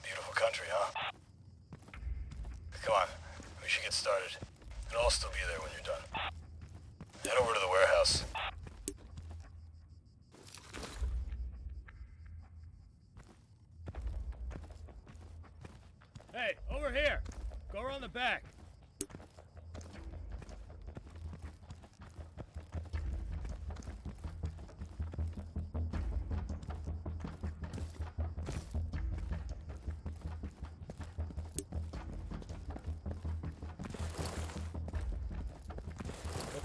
Beautiful country, huh? Come on, we should get started. It'll all still be there when you're done. Head over to the warehouse. Hey, over here! Go around the back.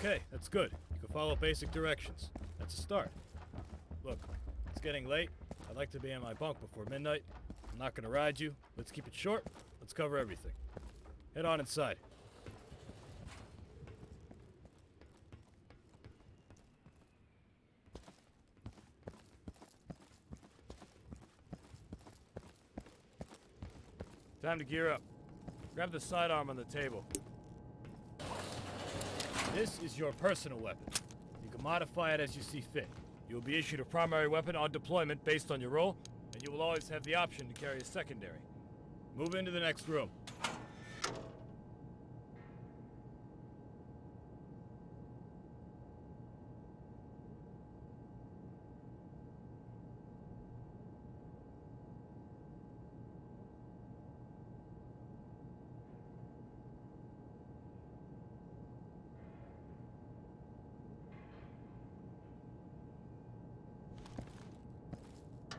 Okay, that's good. You can follow basic directions. That's a start. Look, it's getting late. I'd like to be in my bunk before midnight. I'm not gonna ride you. Let's keep it short. Let's cover everything. Head on inside. Time to gear up. Grab the sidearm on the table. This is your personal weapon. You can modify it as you see fit. You will be issued a primary weapon on deployment based on your role, and you will always have the option to carry a secondary. Move into the next room.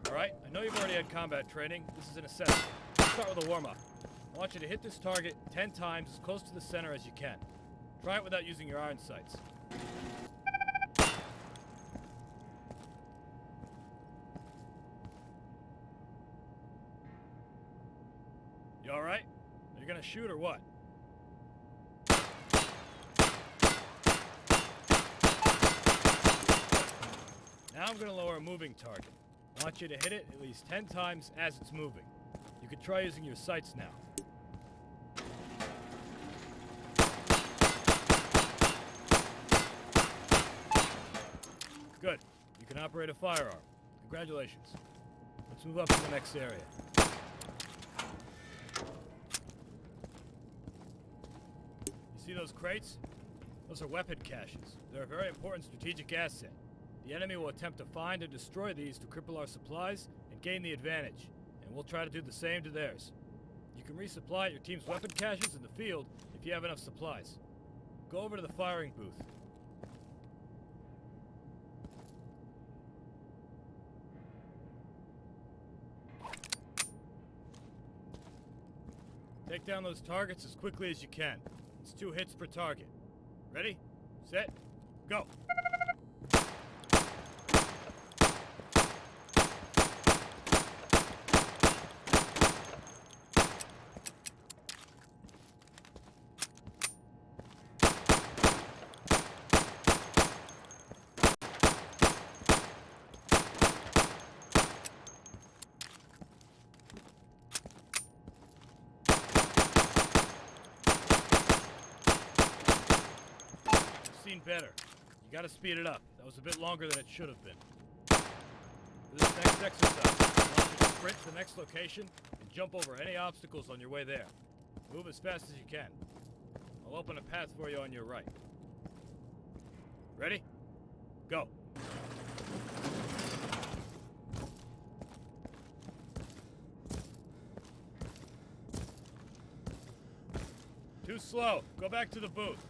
Alright, I know you've already had combat training. This is an assessment. Let's start with a warm-up. I want you to hit this target 10 times as close to the center as you can. Try it without using your iron sights. You alright? Are you gonna shoot or what? Now I'm gonna lower a moving target. I want you to hit it at least 10 times as it's moving. You can try using your sights now. Good. You can operate a firearm. Congratulations. Let's move up to the next area. You see those crates? Those are weapon caches. They're a very important strategic asset. The enemy will attempt to find and destroy these to cripple our supplies and gain the advantage, and we'll try to do the same to theirs. You can resupply your team's weapon caches in the field if you have enough supplies. Go over to the firing booth. Take down those targets as quickly as you can. It's 2 hits per target. Ready? Set? Go! Seen better. You gotta speed it up. That was a bit longer than it should have been. For this next exercise, I want you to sprint to the next location and jump over any obstacles on your way there. Move as fast as you can. I'll open a path for you on your right. Ready? Go. Too slow. Go back to the booth.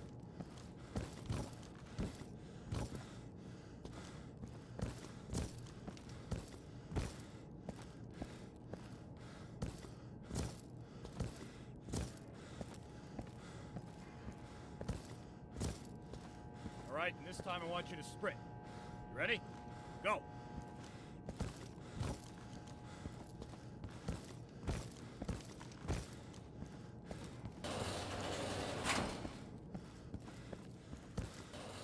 Alright, and this time I want you to sprint. You ready? Go!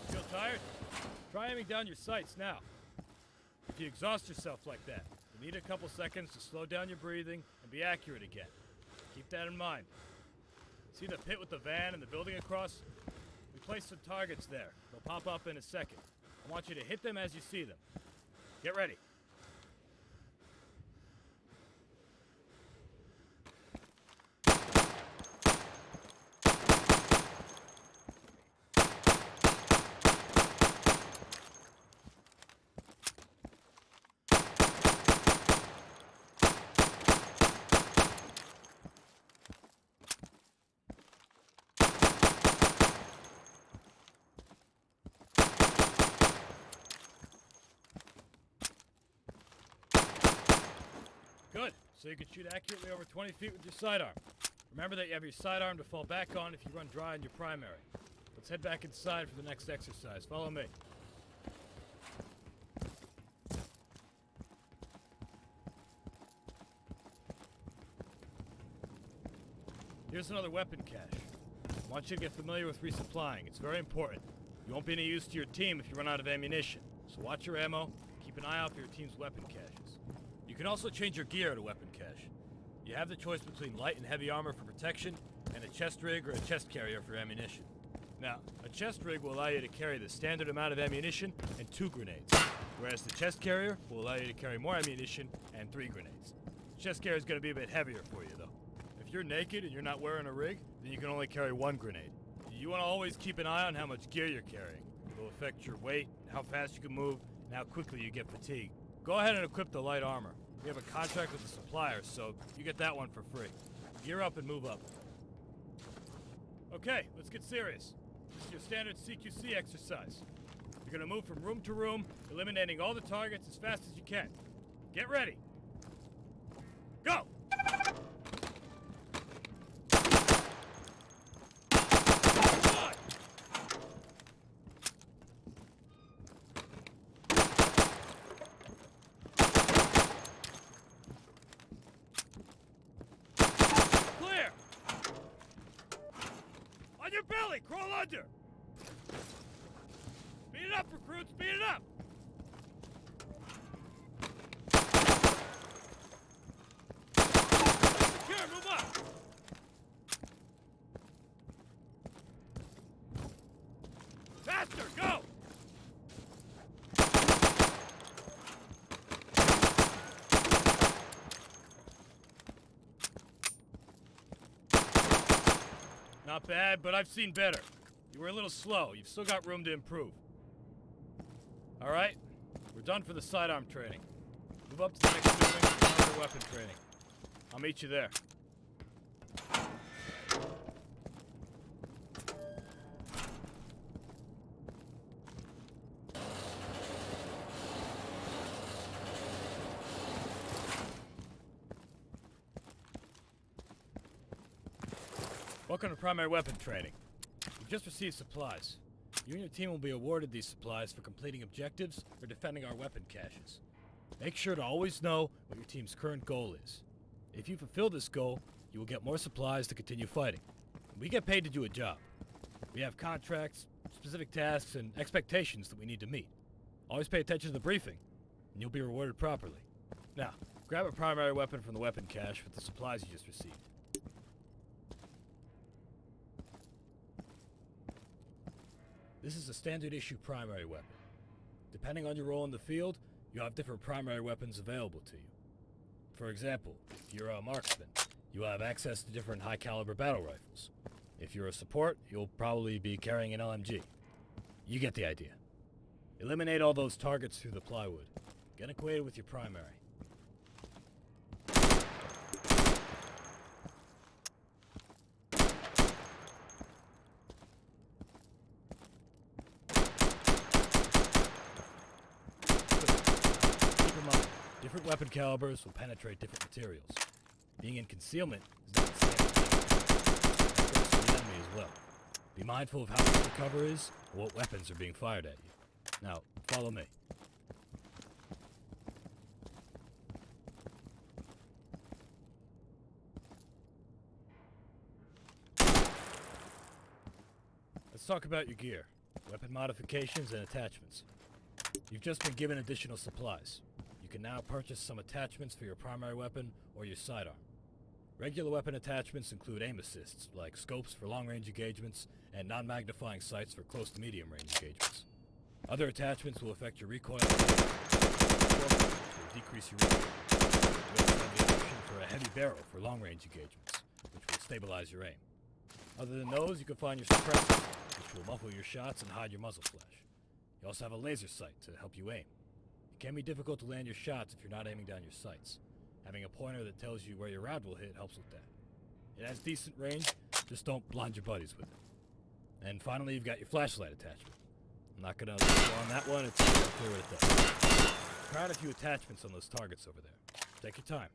Feel tired? Try aiming down your sights now. If you exhaust yourself like that, you need a couple seconds to slow down your breathing and be accurate again. Keep that in mind. See the pit with the van and the building across? We placed some targets there. They'll pop up in a second. I want you to hit them as you see them. Get ready. so you can shoot accurately over 20 feet with your sidearm. Remember that you have your sidearm to fall back on if you run dry in your primary. Let's head back inside for the next exercise. Follow me. Here's another weapon cache. I want you to get familiar with resupplying. It's very important. You won't be any use to your team if you run out of ammunition. So watch your ammo, keep an eye out for your team's weapon caches. You can also change your gear at a weapon cache. You have the choice between light and heavy armor for protection, and a chest rig or a chest carrier for ammunition. Now, a chest rig will allow you to carry the standard amount of ammunition and 2 grenades, whereas the chest carrier will allow you to carry more ammunition and 3 grenades. The chest carrier is going to be a bit heavier for you, though. If you're naked and you're not wearing a rig, then you can only carry 1 grenade. You want to always keep an eye on how much gear you're carrying. It will affect your weight, how fast you can move, and how quickly you get fatigued. Go ahead and equip the light armor. We have a contract with the supplier, so you get that one for free. Gear up and move up. Okay, let's get serious. This is your standard CQC exercise. You're going to move from room to room, eliminating all the targets as fast as you can. Get ready. Go! Clear! On your belly! Crawl under! Speed it up, recruits! Speed it up! Secure! Move up! Faster! Go! Not bad, but I've seen better. You were a little slow. You've still got room to improve. All right, we're done for the sidearm training. Move up to the next building for further weapon training. I'll meet you there. Welcome to primary weapon training. You've just received supplies. You and your team will be awarded these supplies for completing objectives or defending our weapon caches. Make sure to always know what your team's current goal is. If you fulfill this goal, you will get more supplies to continue fighting. We get paid to do a job. We have contracts, specific tasks, and expectations that we need to meet. Always pay attention to the briefing, and you'll be rewarded properly. Now, grab a primary weapon from the weapon cache with the supplies you just received. This is a standard issue primary weapon. Depending on your role in the field, you'll have different primary weapons available to you. For example, if you're a marksman, you'll have access to different high caliber battle rifles. If you're a support, you'll probably be carrying an LMG. You get the idea. Eliminate all those targets through the plywood. Get acquainted with your primary. Different weapon calibers will penetrate different materials. Being in concealment is not the same as the enemy as well. Be mindful of how much the cover is or what weapons are being fired at you. Now, follow me. Let's talk about your gear, weapon modifications, and attachments. You've just been given additional supplies. You can now purchase some attachments for your primary weapon or your sidearm. Regular weapon attachments include aim assists, like scopes for long-range engagements and non-magnifying sights for close to medium-range engagements. Other attachments will affect your recoil and will decrease your recoil. You also have the option for a heavy barrel for long-range engagements, which will stabilize your aim. Other than those, you can find your suppressor, which will muffle your shots and hide your muzzle flash. You also have a laser sight to help you aim. It can be difficult to land your shots if you're not aiming down your sights. Having a pointer that tells you where your round will hit helps with that. It has decent range, just don't blind your buddies with it. And finally, you've got your flashlight attachment. I'm not gonna go on that one, it's clear what it does. Try out a few attachments on those targets over there. Take your time.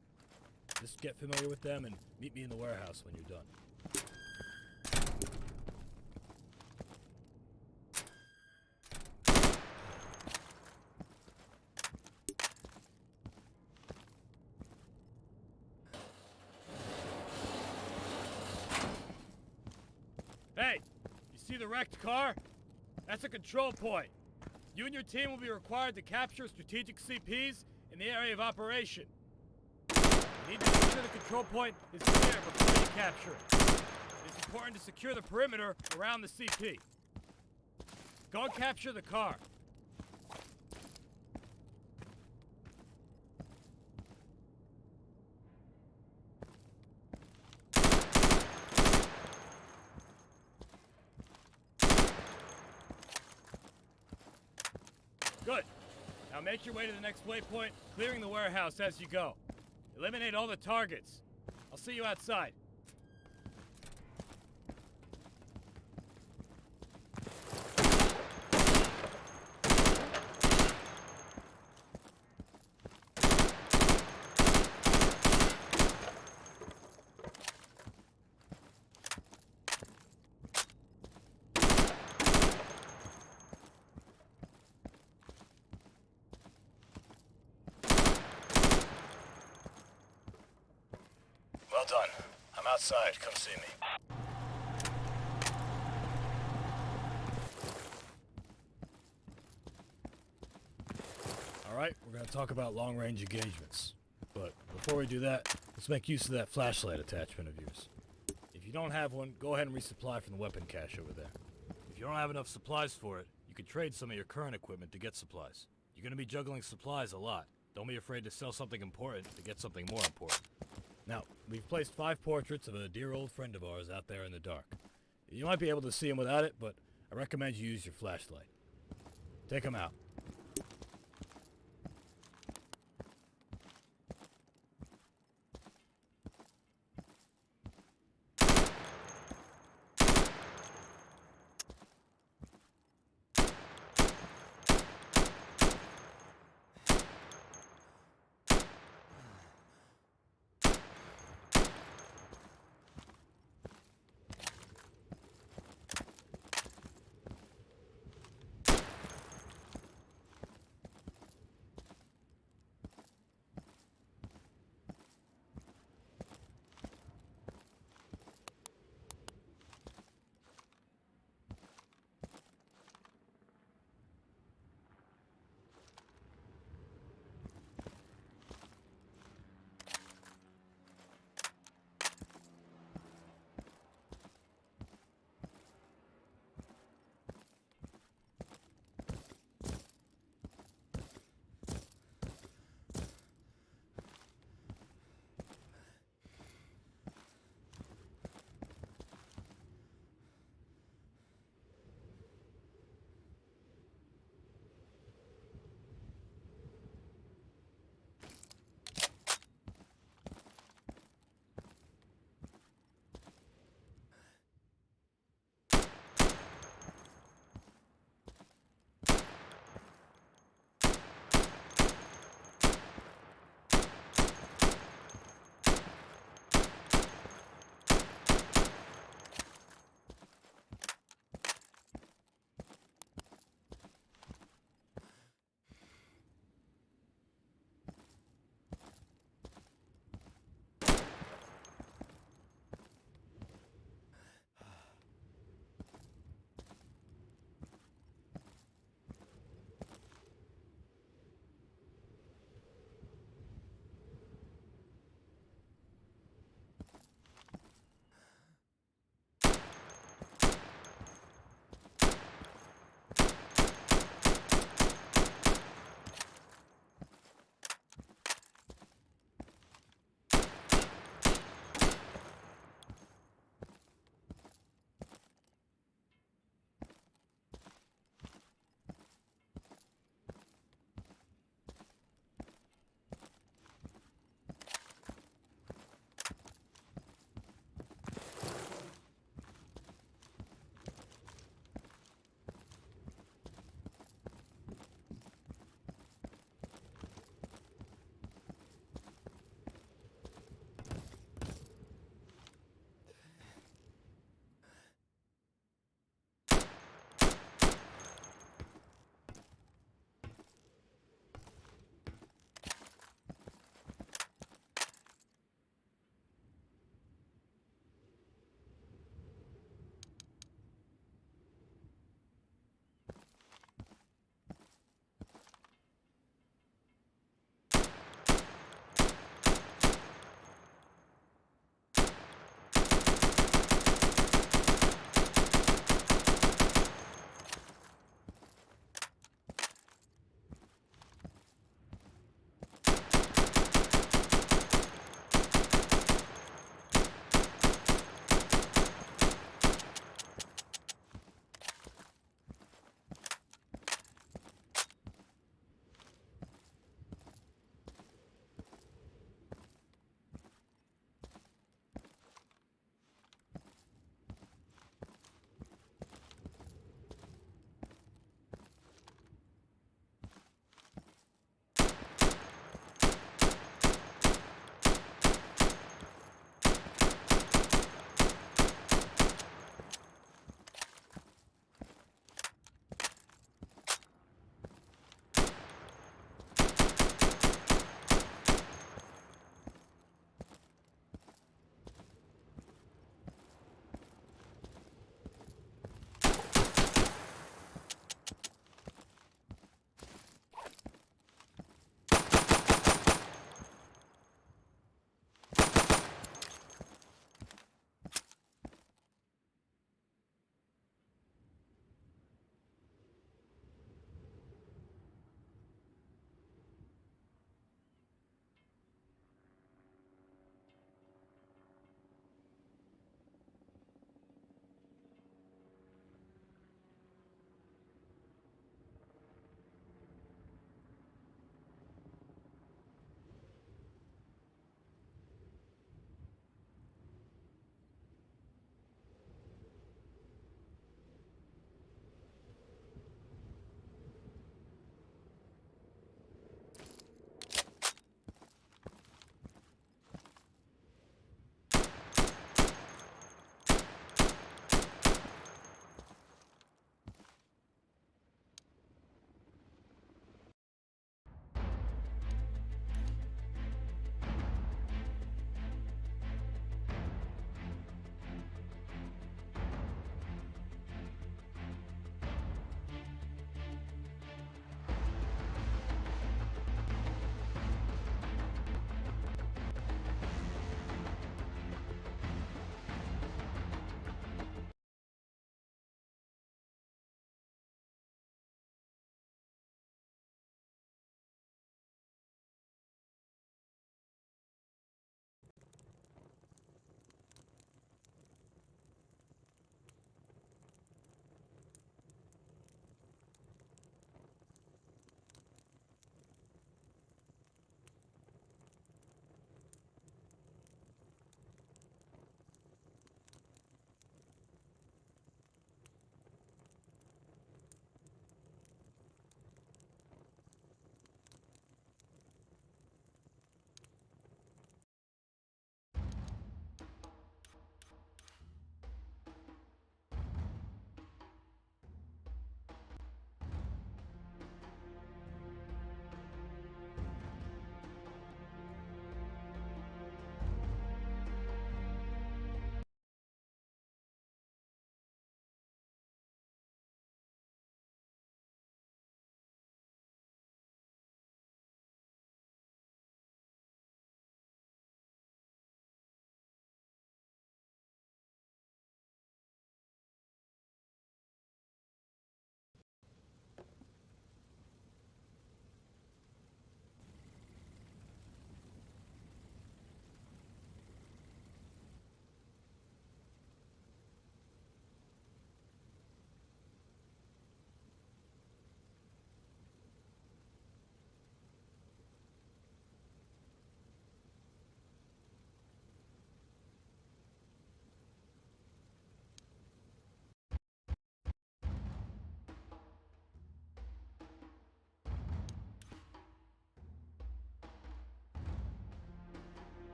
Just get familiar with them and meet me in the warehouse when you're done. Hey, you see the wrecked car? That's a control point. You and your team will be required to capture strategic CPs in the area of operation. You need to make sure the control point is clear before you capture it. It is important to secure the perimeter around the CP. Go and capture the car. Good. Now make your way to the next waypoint, clearing the warehouse as you go. Eliminate all the targets. I'll see you outside. Well done. I'm outside. Come see me. Alright, we're gonna talk about long-range engagements. But before we do that, let's make use of that flashlight attachment of yours. If you don't have one, go ahead and resupply from the weapon cache over there. If you don't have enough supplies for it, you can trade some of your current equipment to get supplies. You're gonna be juggling supplies a lot. Don't be afraid to sell something important to get something more important. Now, we've placed 5 portraits of a dear old friend of ours out there in the dark. You might be able to see him without it, but I recommend you use your flashlight. Take him out.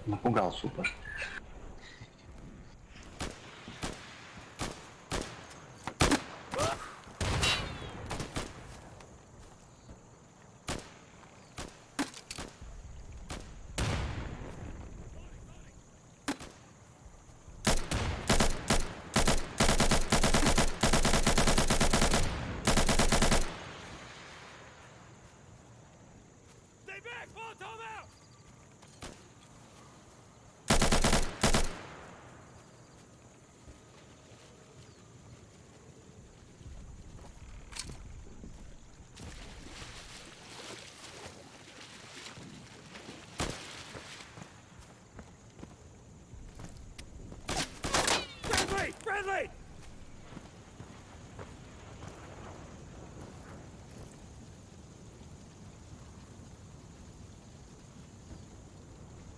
Напугал, супер. Stay back! Molotov out! Friendly! Friendly!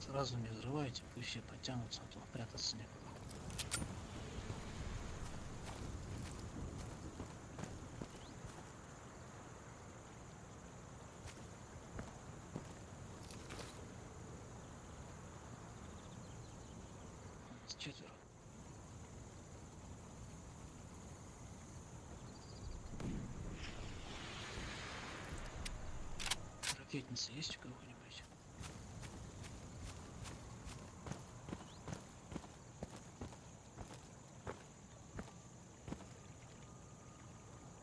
Сразу не взрывайте, пусть все подтянутся, а то прятаться некуда. Четверо. Ракетница есть у кого-нибудь?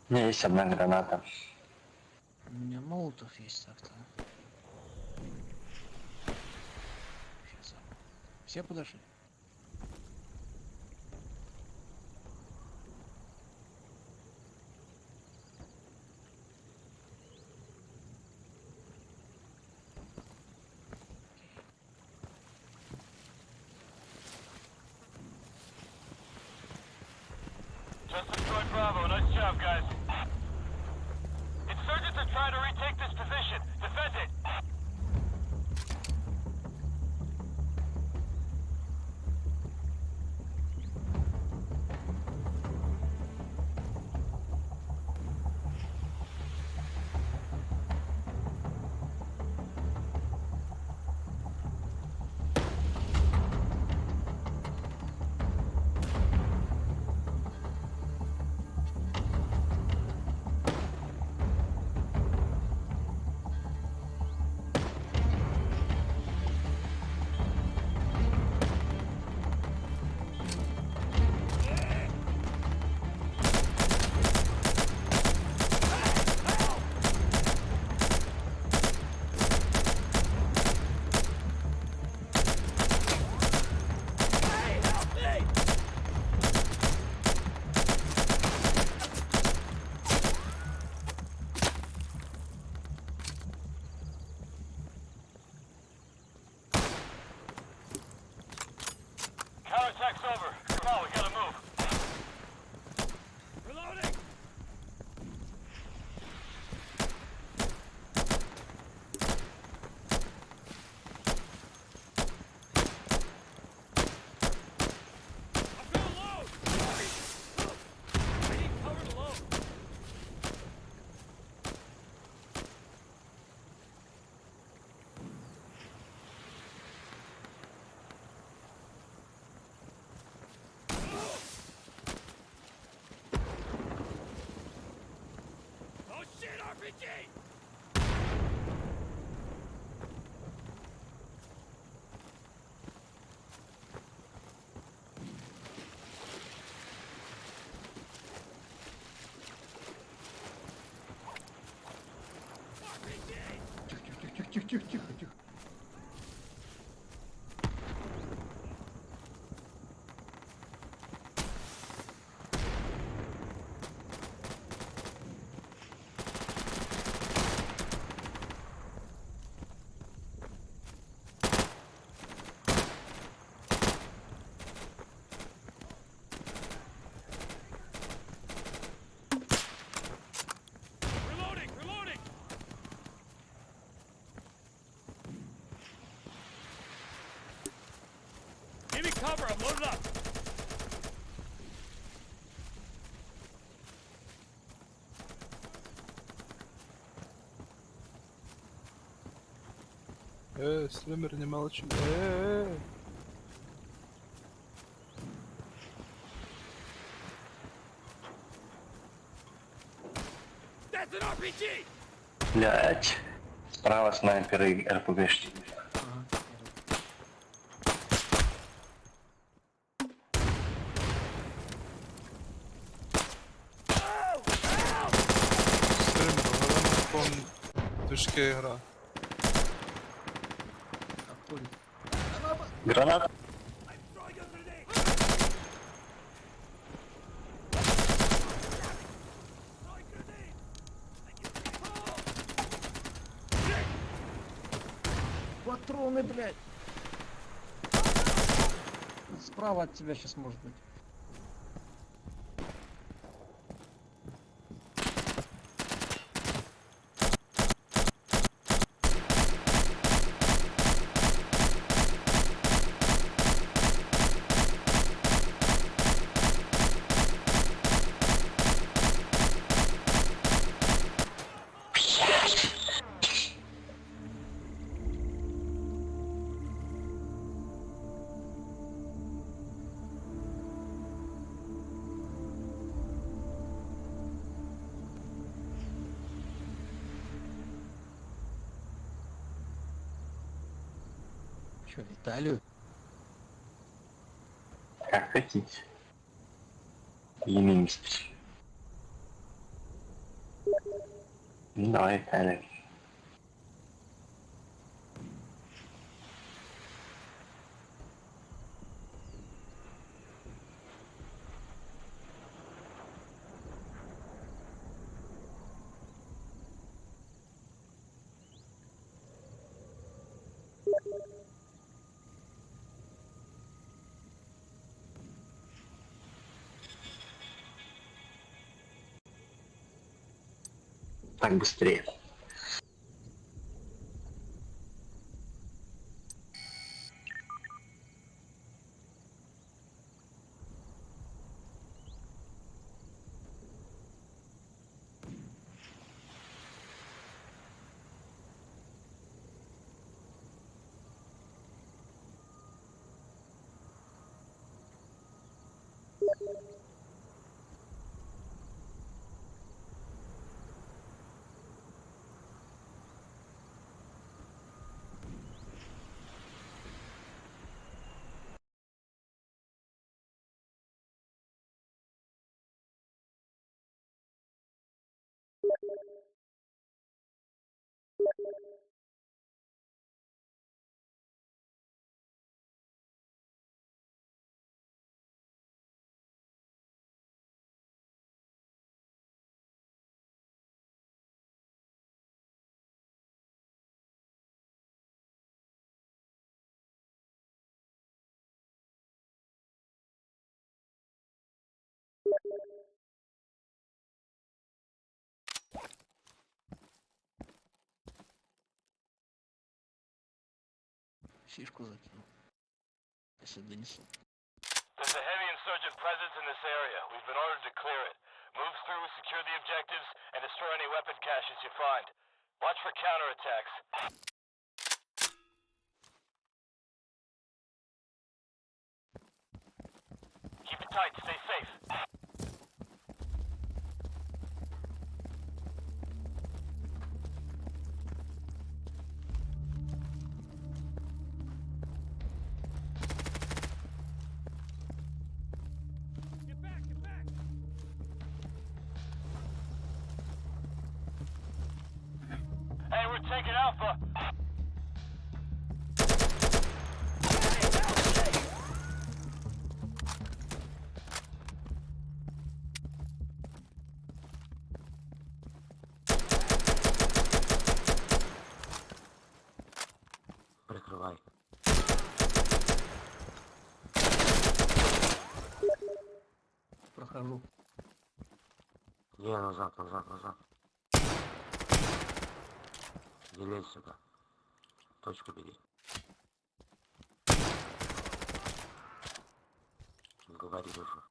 У меня есть одна граната. У меня молотов есть так-то. Сейчас. Все подошли? Just destroyed Bravo. Nice job, guys. Insurgents are trying to retake this position. Defend it. Counterattack's over. Come on, we gotta move. Reloading! I'm gonna load! I need cover to load. Oh shit, RPG! RPG! Тихо. Reloading! Reloading! Give me cover, I'm loaded up! Стример не молчи. That's an RPG! Блять. Справа снайпер и РПГшник. Ага. Стрімно, трішки гра. Отходит. Граната. Патроны, блядь! Справа от тебя сейчас может быть. Че, в Италию? Как хотите. Именистый. Ну, давай, Италия. Так быстрее. Фишку закинул. Если донесу. There's a heavy insurgent presence in this area. We've been ordered to clear it. Move through, secure the objectives, and destroy any weapon caches you find. Watch for counterattacks. Keep it tight, stay safe. Get back, get back! Hey, we're taking Alpha. Прикрывай. Прохожу. Не, назад, назад, назад. Не лезь сюда. Точку бери. Говори уже.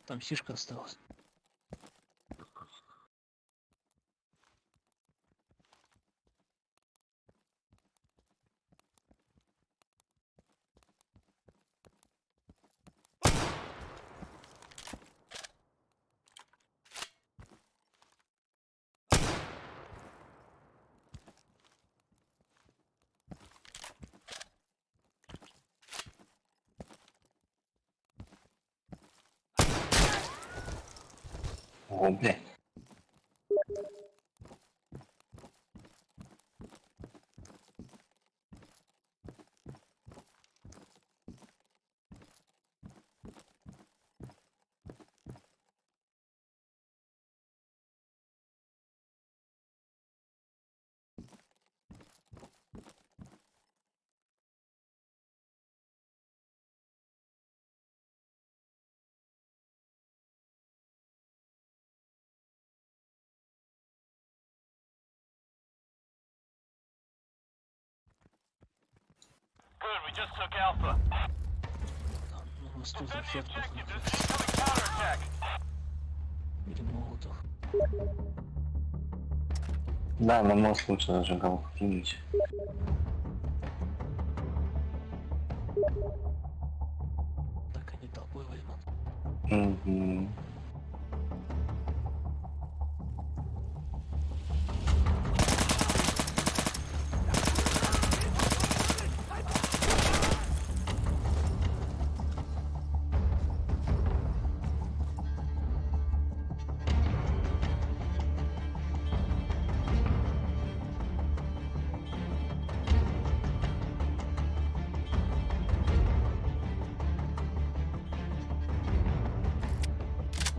Там сишка осталась. О, блядь. Good, we just took Alpha. Там, ну, у нас тут Defend the эффектов objective. There's находится. incoming counterattack. Или молотов. Да, на мост лучше зажигалку кинуть. Так они толпой возьмут. Угу.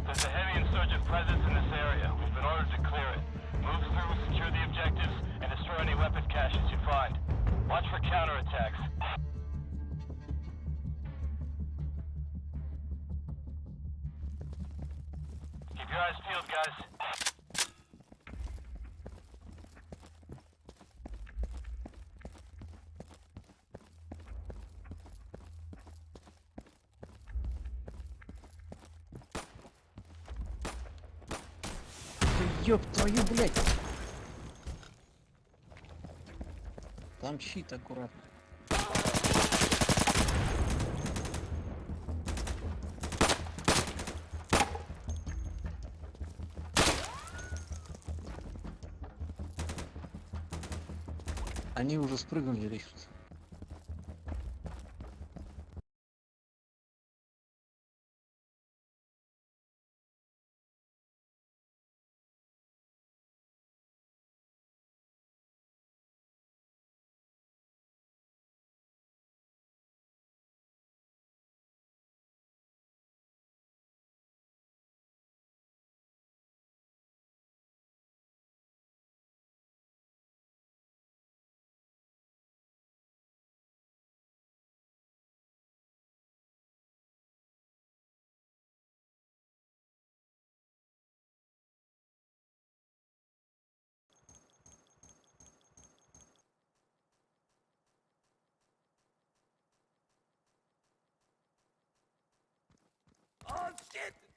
There's a heavy insurgent presence in this area. We've been ordered to clear it. Move through, secure the objectives, and destroy any weapon caches you find. Watch for counterattacks. Keep your eyes peeled, guys. Да ёб твою, блядь! Там щит аккуратно. Они уже спрыгнули, Ричард. Oh, shit!